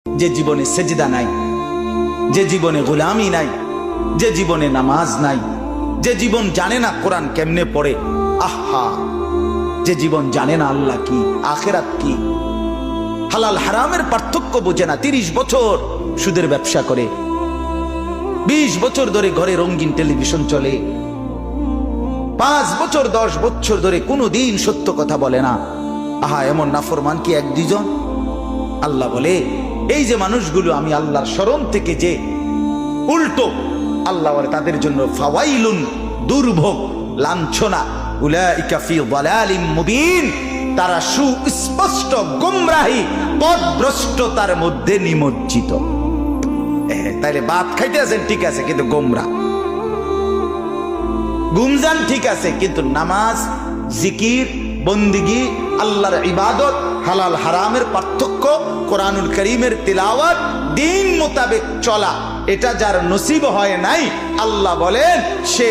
যে জীবনে সেজদা নাই, যে জীবনে গোলামি নাই, যে জীবনে নামাজ নাই, যে জীবন জানে না কোরআন কেমনে পড়ে, আহা, যে জীবন জানে না আল্লাহ কি, আখিরাত কি, হালাল হারামের পার্থক্য বোঝে না। 30 বছর সুদের ব্যবসা করে, 20 বছর ধরে ঘরে রঙিন টেলিভিশন চলে, 5 বছর 10 বছর ধরে কোনোদিন সত্য কথা বলে না। আহা, এমন নাফরমান কি 1-2 জন? আল্লাহ বলে এই যে মানুষগুলো আমি আল্লাহর শরণ থেকে যে উল্টো, আল্লাহ বলে তাদের জন্য ফাওয়াইলুন, দুর্ভোগ, লাঞ্ছনা, উলাইকা ফি যালালিম মুবিন, তারা সুস্পষ্ট গোমরাহি পথভ্রষ্টতার মধ্যে নিমজ্জিত। তাইলে ভাত খাইতে আছেন ঠিক আছে, কিন্তু গোমরা। গুমজান ঠিক আছে, কিন্তু নামাজ, জিকির, বন্দিগি, আল্লাহর ইবাদত, হালাল হারামের পার্থক্য, কোরআনুল কারীমের তিলাওয়াত, দিন মোতাবেক চলা, এটা যার নসিব হয় নাই, আল্লাহ বলেন সে